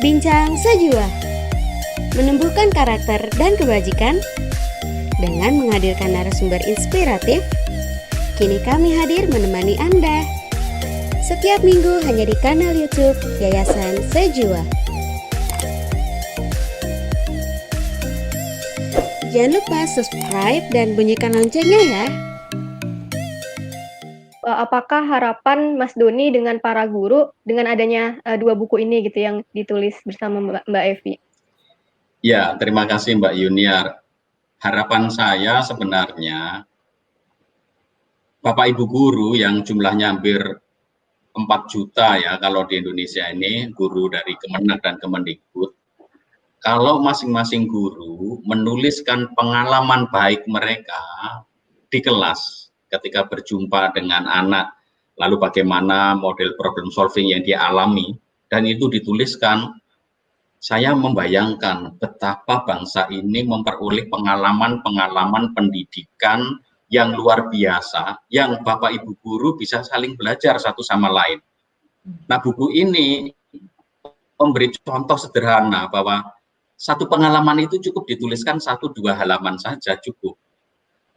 Bincang Sejua, menumbuhkan karakter dan kebajikan dengan menghadirkan narasumber inspiratif. Kini kami hadir menemani Anda setiap minggu hanya di kanal YouTube Yayasan Sejua. Jangan lupa subscribe dan bunyikan loncengnya ya. Apakah harapan Mas Doni dengan para guru dengan adanya dua buku ini gitu yang ditulis bersama Mbak Evi? Ya, terima kasih Mbak Yuniar. Harapan saya sebenarnya Bapak Ibu guru yang jumlahnya hampir 4 juta ya kalau di Indonesia ini, guru dari Kemenak dan Kemendikbud, kalau masing-masing guru menuliskan pengalaman baik mereka di kelas ketika berjumpa dengan anak, lalu bagaimana model problem solving yang dia alami, dan itu dituliskan, saya membayangkan betapa bangsa ini memperoleh pengalaman-pengalaman pendidikan yang luar biasa, yang Bapak Ibu guru bisa saling belajar satu sama lain. Nah, buku ini memberi contoh sederhana bahwa satu pengalaman itu cukup dituliskan 1-2 halaman saja cukup.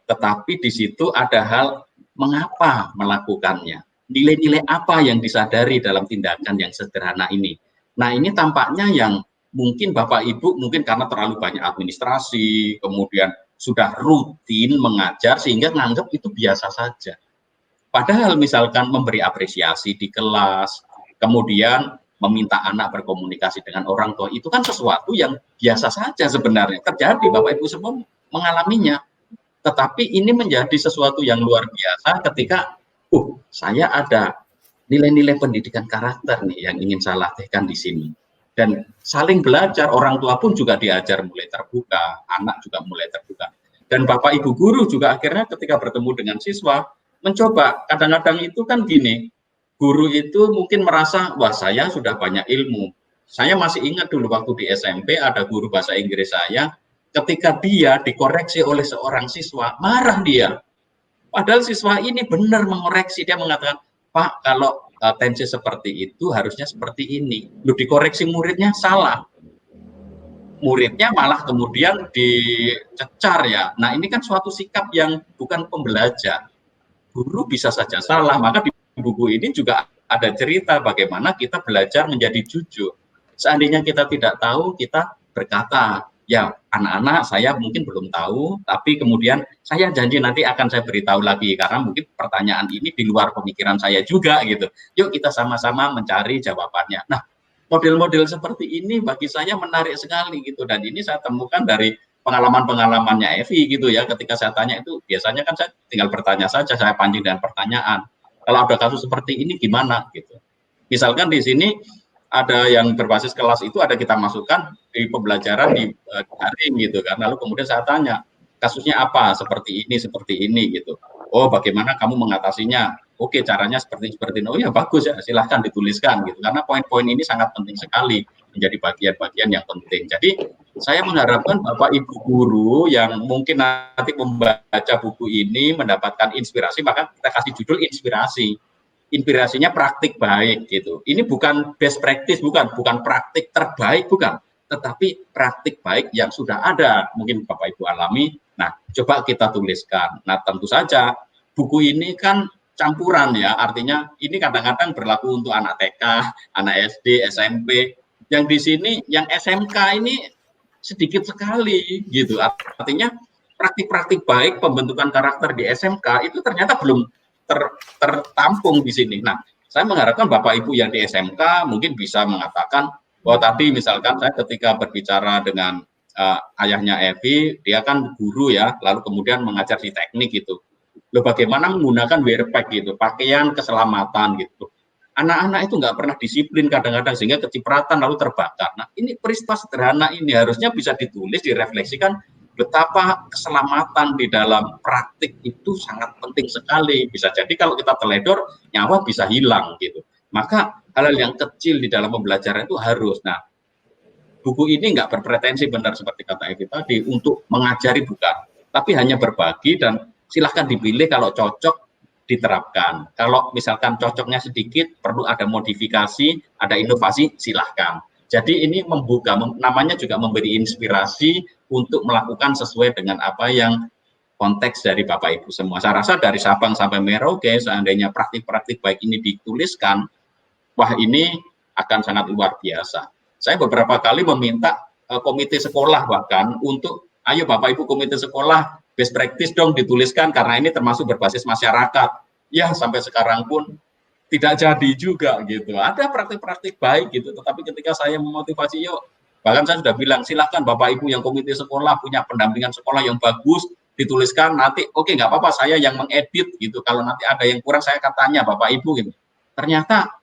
Tetapi di situ ada hal mengapa melakukannya, nilai-nilai apa yang disadari dalam tindakan yang sederhana ini. Nah, ini tampaknya yang mungkin Bapak Ibu mungkin karena terlalu banyak administrasi, kemudian sudah rutin mengajar sehingga menganggap itu biasa saja. Padahal misalkan memberi apresiasi di kelas, kemudian meminta anak berkomunikasi dengan orang tua, itu kan sesuatu yang biasa saja sebenarnya. Terjadi, Bapak Ibu semua mengalaminya. Tetapi ini menjadi sesuatu yang luar biasa ketika, saya ada nilai-nilai pendidikan karakter nih yang ingin saya latihkan di sini. Dan saling belajar, orang tua pun juga diajar mulai terbuka, anak juga mulai terbuka. Dan Bapak Ibu guru juga akhirnya ketika bertemu dengan siswa, mencoba, kadang-kadang itu kan gini, guru itu mungkin merasa, wah saya sudah banyak ilmu. Saya masih ingat dulu waktu di SMP ada guru bahasa Inggris saya, ketika dia dikoreksi oleh seorang siswa, marah dia. Padahal siswa ini benar mengoreksi, dia mengatakan, Pak, kalau tensi seperti itu harusnya seperti ini. Lu dikoreksi muridnya salah. Muridnya malah kemudian dicecar ya. Nah, ini kan suatu sikap yang bukan pembelajar. Guru bisa saja salah, maka di buku ini juga ada cerita bagaimana kita belajar menjadi jujur. Seandainya kita tidak tahu, kita berkata, ya anak-anak saya mungkin belum tahu, tapi kemudian saya janji nanti akan saya beritahu lagi, karena mungkin pertanyaan ini di luar pemikiran saya juga gitu. Yuk kita sama-sama mencari jawabannya. Nah, model-model seperti ini bagi saya menarik sekali gitu, dan ini saya temukan dari pengalaman-pengalamannya Evi gitu ya, ketika saya tanya itu biasanya kan saya tinggal bertanya saja, saya pancing dengan pertanyaan. Kalau ada kasus seperti ini gimana gitu. Misalkan di sini ada yang berbasis kelas itu ada kita masukkan di pembelajaran di daring gitu kan. Lalu kemudian saya tanya, kasusnya apa? Seperti ini gitu. Oh, bagaimana kamu mengatasinya? Oke, caranya seperti ini. Oh ya bagus ya, silahkan dituliskan gitu. Karena poin-poin ini sangat penting sekali, menjadi bagian-bagian yang penting. Jadi saya mengharapkan Bapak Ibu guru yang mungkin nanti membaca buku ini mendapatkan inspirasi, maka kita kasih judul inspirasi. Inspirasinya praktik baik gitu. Ini bukan best practice, bukan praktik terbaik, bukan. Tetapi praktik baik yang sudah ada, mungkin Bapak Ibu alami. Nah, coba kita tuliskan. Nah, tentu saja buku ini kan campuran ya, artinya ini kadang-kadang berlaku untuk anak TK, anak SD, SMP. Yang di sini, yang SMK ini sedikit sekali gitu. Artinya praktik-praktik baik pembentukan karakter di SMK itu ternyata belum tertampung di sini. Nah, saya mengharapkan Bapak Ibu yang di SMK mungkin bisa mengatakan, bahwa tadi misalkan saya ketika berbicara dengan ayahnya Evi, dia kan guru ya, lalu kemudian mengajar di teknik gitu. Loh bagaimana menggunakan wear pack gitu, pakaian keselamatan gitu. Anak-anak itu nggak pernah disiplin kadang-kadang sehingga kecipratan lalu terbakar. Nah, ini peristiwa sederhana ini harusnya bisa ditulis, direfleksikan betapa keselamatan di dalam praktik itu sangat penting sekali. Bisa jadi kalau kita teledor, nyawa bisa hilang gitu. Maka hal-hal yang kecil di dalam pembelajaran itu harus. Nah, buku ini nggak berpretensi benar seperti kata Evi tadi untuk mengajari, bukan, tapi hanya berbagi dan silahkan dipilih kalau cocok diterapkan. Kalau misalkan cocoknya sedikit, perlu ada modifikasi, ada inovasi, silahkan. Jadi ini membuka, namanya juga memberi inspirasi untuk melakukan sesuai dengan apa yang konteks dari Bapak Ibu semua. Saya rasa dari Sabang sampai Merauke, seandainya praktik-praktik baik ini dituliskan, wah ini akan sangat luar biasa. Saya beberapa kali meminta komite sekolah bahkan untuk, ayo Bapak Ibu komite sekolah, best practice dong dituliskan, karena ini termasuk berbasis masyarakat. Ya sampai sekarang pun tidak jadi juga gitu. Ada praktik-praktik baik gitu, tetapi ketika saya memotivasi, yuk, bahkan saya sudah bilang, silahkan Bapak Ibu yang komite sekolah punya pendampingan sekolah yang bagus, dituliskan nanti, oke nggak apa-apa saya yang mengedit gitu, kalau nanti ada yang kurang saya akan tanya Bapak Ibu gitu. Ternyata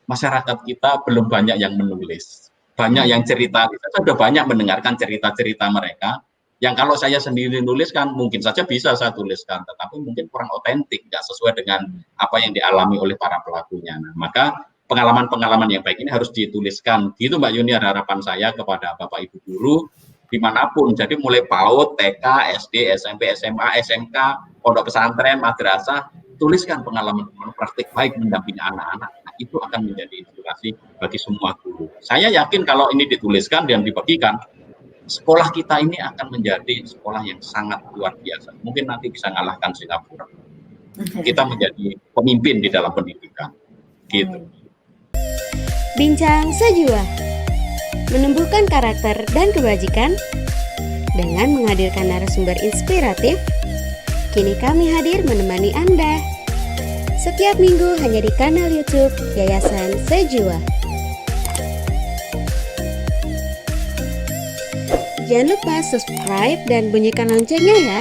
masyarakat kita belum banyak yang menulis, banyak yang cerita, saya sudah banyak mendengarkan cerita-cerita mereka, yang kalau saya sendiri nuliskan, mungkin saja bisa saya tuliskan, tetapi mungkin kurang otentik, nggak sesuai dengan apa yang dialami oleh para pelakunya. Nah, maka pengalaman-pengalaman yang baik ini harus dituliskan. Gitu Mbak Yuni, harapan saya kepada Bapak Ibu guru, dimanapun, jadi mulai PAUD, TK, SD, SMP, SMA, SMK, pondok pesantren, madrasah, tuliskan pengalaman-pengalaman praktik baik mendampingi anak-anak. Nah, itu akan menjadi inspirasi bagi semua guru. Saya yakin kalau ini dituliskan dan dibagikan, sekolah kita ini akan menjadi sekolah yang sangat luar biasa. Mungkin nanti bisa ngalahkan Singapura. Kita menjadi pemimpin di dalam pendidikan. Gitu. Bincang Sejua, menumbuhkan karakter dan kebajikan dengan menghadirkan narasumber inspiratif. Kini kami hadir menemani Anda setiap minggu hanya di kanal YouTube Yayasan Sejua. Jangan lupa subscribe dan bunyikan loncengnya ya.